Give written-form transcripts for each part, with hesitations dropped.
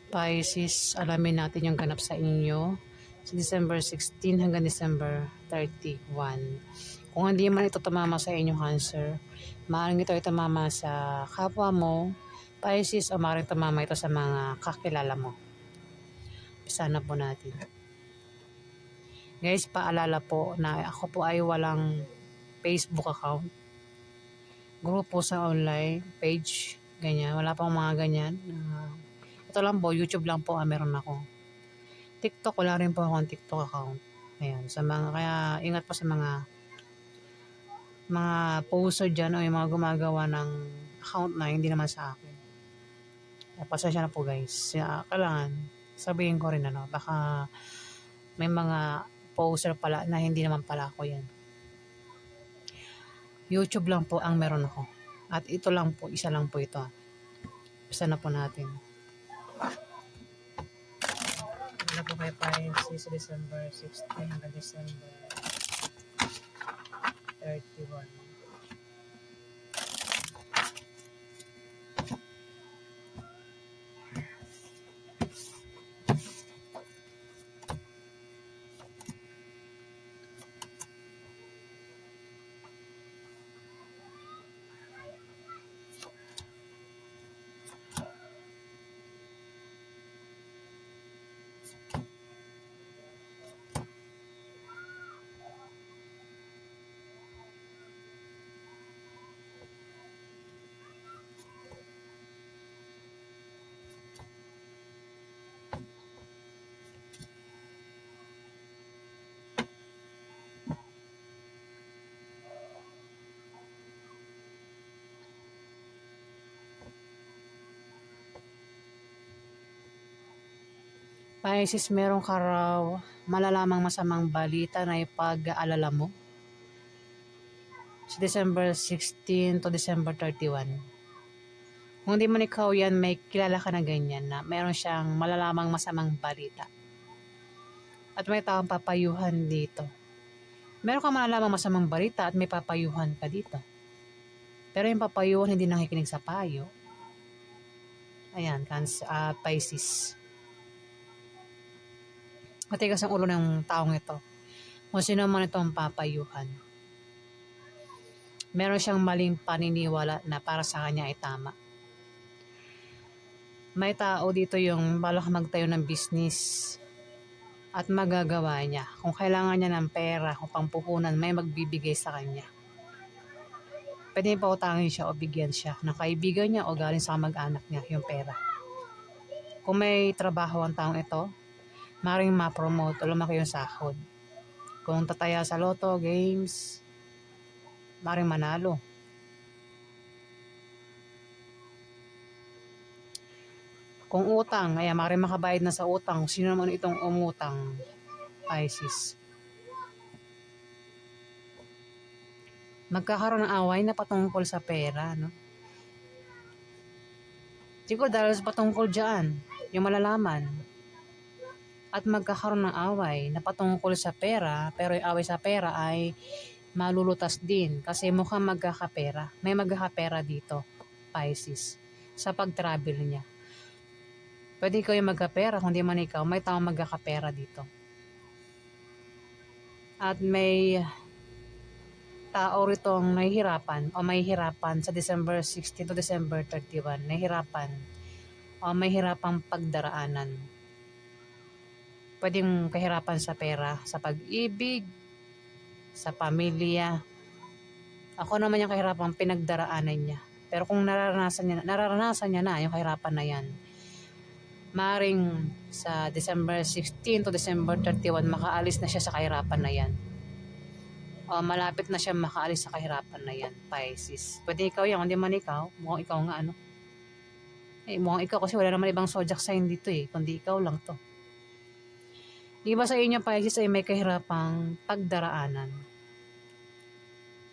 Pisces, alamin natin yung ganap sa inyo sa December 16 hanggang December 31. Kung hindi man ito tumama sa inyo, Cancer, maaaring ito ay tumama sa kapwa mo, Pisces, o maaaring tumama ito sa mga kakilala mo. Umpisa na po natin. Guys, paalala po na ako po ay walang Facebook account, grupo sa online page, ganyan. Wala pang mga ganyan. Ito lang po, YouTube lang po meron ako. TikTok, wala rin po akong TikTok account. Ayan, sa mga, kaya ingat po sa mga poster dyan o yung mga gumagawa ng account na hindi naman sa akin. Pasensya na po guys. Kailangan sabihin ko rin baka may mga poster pala na hindi naman pala ako yan. YouTube lang po ang meron ako. At ito lang po, isa lang po ito. Isa na po natin. Wala po kay Pisces December 16 hanggang December 31. Pisces, meron ka raw malalamang masamang balita na ipag-aalala mo sa December 16 to December 31. Kung di man ikaw yan, may kilala ka na ganyan na meron siyang malalamang masamang balita. At may taong papayuhan dito. Meron kang malalamang masamang balita at may papayuhan ka dito. Pero yung papayuhan hindi nakikinig sa payo. Ayan, Pisces. Matigas ang ulo ng taong ito. Kung sino man itong papayuhan. Meron siyang maling paniniwala na para sa kanya ay tama. May tao dito yung balak magtayo ng business at magagawa niya. Kung kailangan niya ng pera, kung pampuhunan, may magbibigay sa kanya. Pwede pa utangin siya o bigyan siya ng kaibigan niya o galing sa mag-anak niya yung pera. Kung may trabaho ang taong ito, maaaring ma-promote o lumaki yung sahod. Kung tataya sa loto, games, maaaring manalo. Kung utang, ay maaaring makabayad na sa utang. Sino naman itong umutang? Pisces. Magkakaroon ng away na patungkol sa pera, no? Siguro dahil sa patungkol dyan, yung malalaman. At magkakaroon ng away na patungkol sa pera, pero yung away sa pera ay malulutas din kasi mukhang magkakapera. May magkakapera dito, Pisces, sa pag-travel niya. Pwede ikaw yung magkapera, kung di man ikaw, may taong magkakapera dito. At may tao ritong nahihirapan o may hirapan sa December 16 to December 31. Nahihirapan o may hirapang pagdaraanan. Pwedeng kahirapan sa pera, sa pag-ibig, sa pamilya. Ako naman yung kahirapang pinagdaraanan niya. Pero kung nararanasan niya na yung kahirapan na yan, maring sa December 16 to December 31, makaalis na siya sa kahirapan na yan. O malapit na siya makaalis sa kahirapan na yan, Pisces. Pwede ikaw yan, hindi man ikaw, mukhang ikaw nga mukhang ikaw kasi wala naman ibang zodiac sign dito kundi ikaw lang to. Iba sa inyo, Pisces, ay may kahirapang pagdaraanan.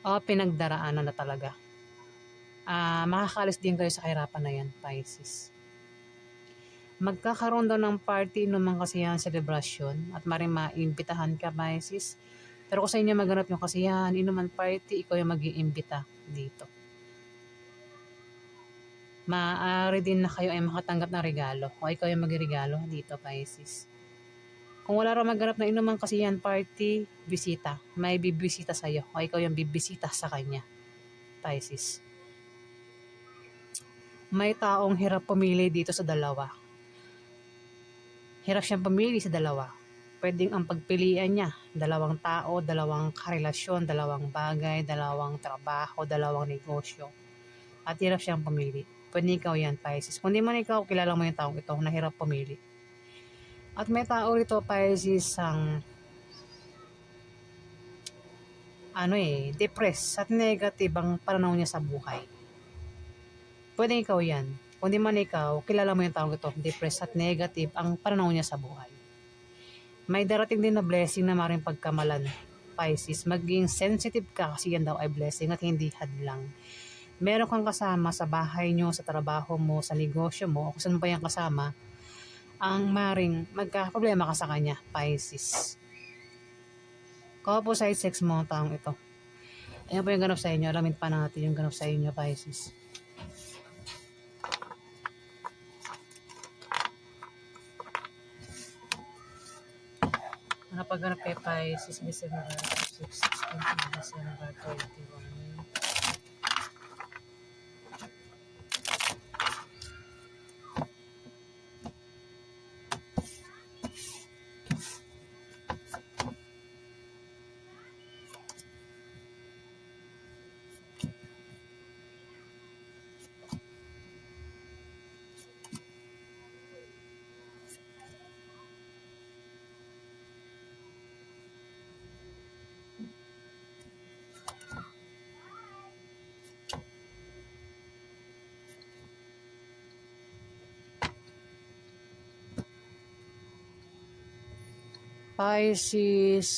O pinagdaraanan na talaga. Makakalis din kayo sa kahirapan na yan, Pisces. Magkakaroon daw ng party naman kasiyahan celebration at maring maimbitahan ka, Pisces. Pero kung sa inyo maganap yung kasiyahan, inuman party, ikaw yung mag-iimbita dito. Maaari din na kayo ay makatanggap ng regalo o ikaw yung magregalo dito, Pisces. Kung wala raw maganap na inumang kasiyahan party, bisita. May bibisita sa'yo o ikaw yung bibisita sa kanya, Pisces. May taong hirap pumili dito sa dalawa. Hirap siyang pumili sa dalawa. Pwedeng ang pagpilian niya, dalawang tao, dalawang karelasyon, dalawang bagay, dalawang trabaho, dalawang negosyo. At hirap siyang pumili. Pwede ikaw yan, Pisces. Kung di man ikaw, kilala mo yung taong ito na hirap pumili. At may tao rito, Pisces, ang depressed at negative ang pananaw niya sa buhay. Pwede ikaw yan. Kung di man ikaw, kilala mo yung taong ito, depressed at negative ang pananaw niya sa buhay. May darating din na blessing na maring pagkamalan, Pisces. Maging sensitive ka kasi yan daw ay blessing at hindi hadlang. Meron kang kasama sa bahay nyo, sa trabaho mo, sa negosyo mo, o kung saan pa yung kasama, ang maring magka-problema ka sa kanya, Pisces. Opposite sex mo ang taong ito. Ayan po yung ganap sa inyo. Alamin pa natin yung ganap sa inyo, Pisces. Napagganap kay Pisces December 16 to December 21. Pisces.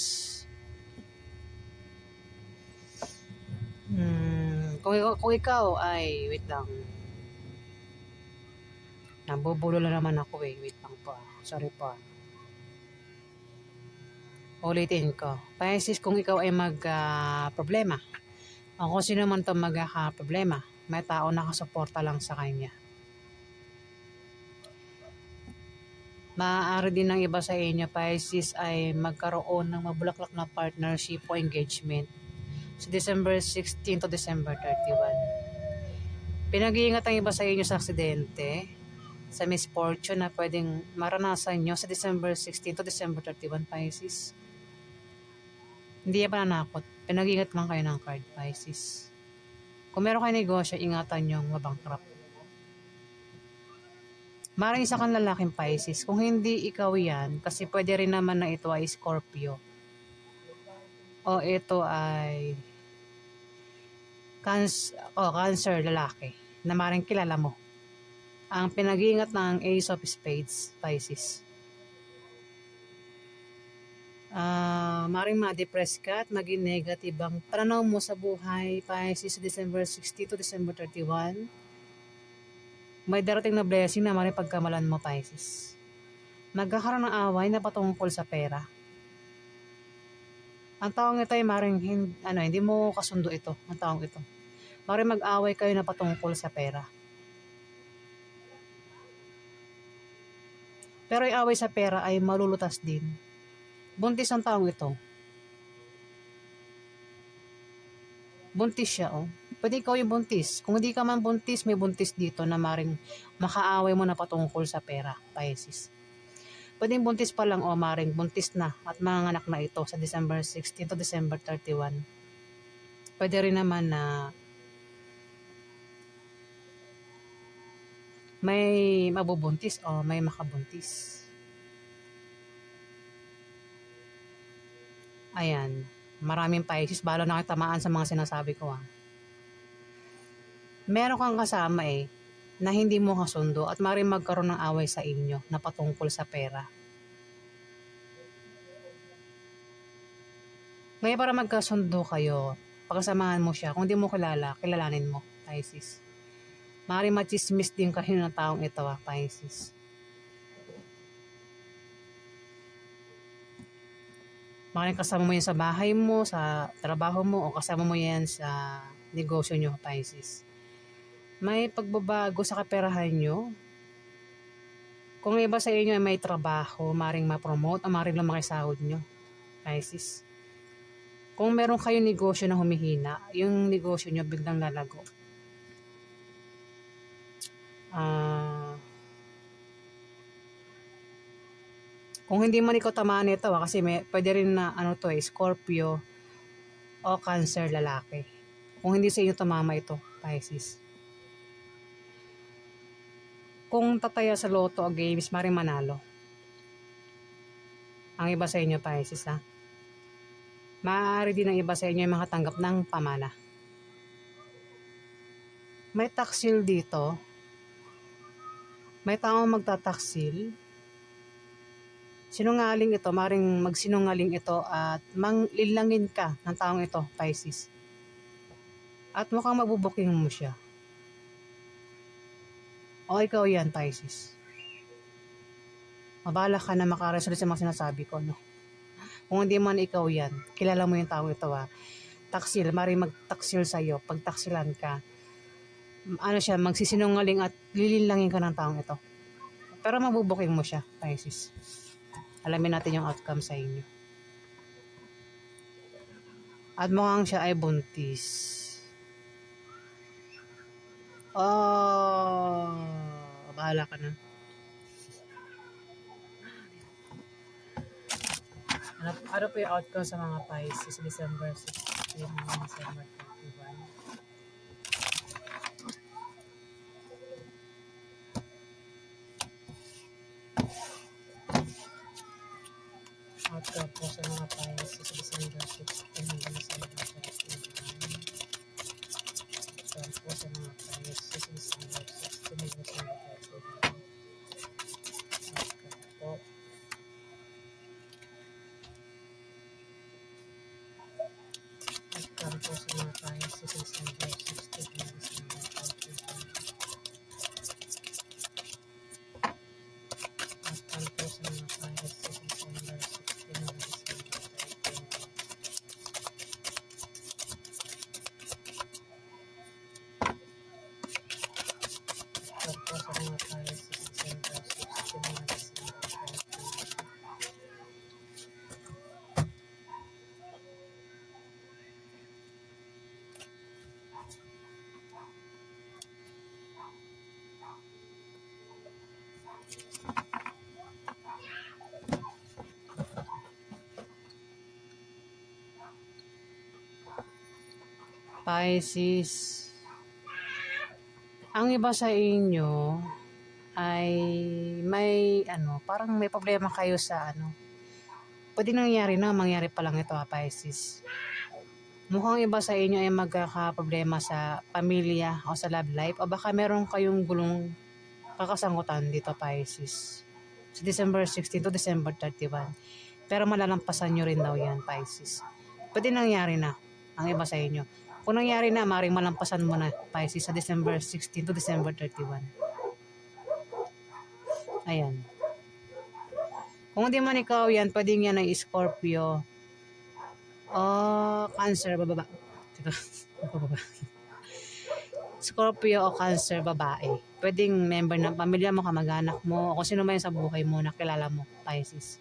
Kung ikaw ay, wait lang. Nabubulo na naman ako eh. Wait lang po. Sorry po. Ulitin ko. Pisces, kung ikaw ay problema. O kung sino man ito magkaka-problema. May tao nakasuporta lang sa kanya. Maaari din ng iba sa inyo, Pisces, ay magkaroon ng mabulaklak na partnership o engagement sa December 16 to December 31. Pinag-iingat ang iba sa inyo sa aksidente, sa misfortune na pwedeng maranasan nyo sa December 16 to December 31, Pisces. Hindi yan pananakot. Pinag-iingat lang kayo ng card, Pisces. Kung meron kayo negosyo, ingatan nyo mabankrupt. Maring isa kang lalaking Pisces. Kung hindi ikaw yan, kasi pwede rin naman na ito ay Scorpio. O ito ay Cancer lalaki na maring kilala mo. Ang pinag-iingat ng Ace of Spades, Pisces. Maring ma-depress ka at maging negative ang pananaw mo sa buhay, Pisces, December 60 to December 31. May darating na blessing na maring pagkamalan mo, Pisces. Magkakaroon ng away na patungkol sa pera. Ang taong ito ay maring hindi mo kasundo ito, ang taong ito. Maring mag-away kayo na patungkol sa pera. Pero yung away sa pera ay malulutas din. Buntis ang taong ito. Buntis siya, oh. Pwede ikaw yung buntis. Kung hindi ka man buntis, may buntis dito na maring makaaway mo na patungkol sa pera, Pisces. Pwedeng buntis pa lang o maring buntis na at manganak na ito sa December 16 to December 31. Pwede rin naman na may mabubuntis o may makabuntis. Ayan. Maraming Pisces. Bala na kayo tamaan sa mga sinasabi ko. Meron kang kasama na hindi mo kasundo at maring magkaroon ng away sa inyo na patungkol sa pera. Ngayon para magkasundo kayo, pagkasamahan mo siya, kung di mo kilala, kilalanin mo, Pisces. Maring machismis din kayo ng taong ito, Pisces. Maring kasama mo yan sa bahay mo, sa trabaho mo, o kasama mo yan sa negosyo nyo, Pisces. May pagbabago sa kaperahan nyo. Kung iba sa inyo ay may trabaho, maring ma-promote o maring lumaki sahod nyo. Pisces. Kung meron kayong negosyo na humihina, yung negosyo nyo biglang lalago. Kung hindi man ikaw tamaan nito, kasi pwede rin na Scorpio o Cancer lalaki. Kung hindi sa inyo tumama ito, Pisces. Kung tataya sa loto o games, maring manalo. Ang iba sa inyo, Pisces, ha? Maaari din ang iba sa inyo yung makatanggap ng pamana. May taksil dito. May taong magtataksil. Sinungaling ito, maring magsinungaling ito at manglilangin ka ng taong ito, Pisces. At mukhang mabubuking mo siya. O ikaw yan, Pisces. Mabala ka na makaresolve sa mga sinasabi ko, no? Kung hindi man ikaw yan, kilala mo yung tao ito, ha? Taksil, maring magtaksil sa'yo. Pag taksilan ka, magsisinungaling at lilinlangin ka ng taong ito. Pero mabubuking mo siya, Pisces. Alamin natin yung outcome sa inyo. At mukhang siya ay buntis. Bahala ka na. Ano po yung outcome sa mga Pisces December 16 hanggang December 31? Outcome po sa mga Pisces December 16 hanggang December 31. Outcome po sa mga Pisces December 16 hanggang December 31. Outcome po. Outcome po sa mga Pisces December 16 hanggang December 31. Outcome po sa mga Pisces December 16 hanggang December 31. Outcome po sa mga Pisces December 16 hanggang December 31. Pisces, ang iba sa inyo ay may parang may problema kayo sa pwede nangyari na, mangyari pa lang ito, Pisces. Mukhang iba sa inyo ay magkakaproblema sa pamilya o sa love life, o baka meron kayong gulong kakasangutan dito, Pisces. Sa December 16 to December 31. Pero malalampasan nyo rin daw yan, Pisces. Pwede nangyari na ang iba sa inyo. Kung nangyari na, maring malampasan mo na, Pisces, sa December 16 to December 31. Ayan. Kung hindi man ikaw yan, pwedeng yan ay Scorpio o Cancer, bababa. Scorpio o Cancer, babae. Pwedeng member ng pamilya mo, kamag-anak mo, o kung sino man sa buhay mo na kilala mo, Pisces.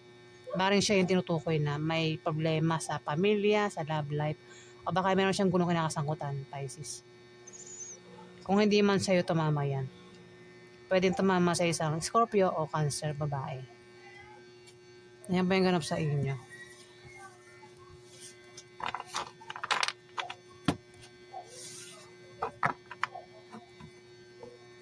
Maring siya yung tinutukoy na may problema sa pamilya, sa love life, o baka meron siyang gulong kinakasangkutan, Pisces. Kung hindi man sa'yo tumama yan, pwedeng tumama sa isang Scorpio o Cancer, babae. Ayan ba yung ganap sa inyo?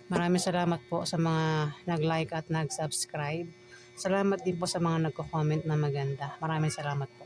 Maraming salamat po sa mga nag-like at nag-subscribe. Salamat din po sa mga nagko-comment na maganda. Maraming salamat po.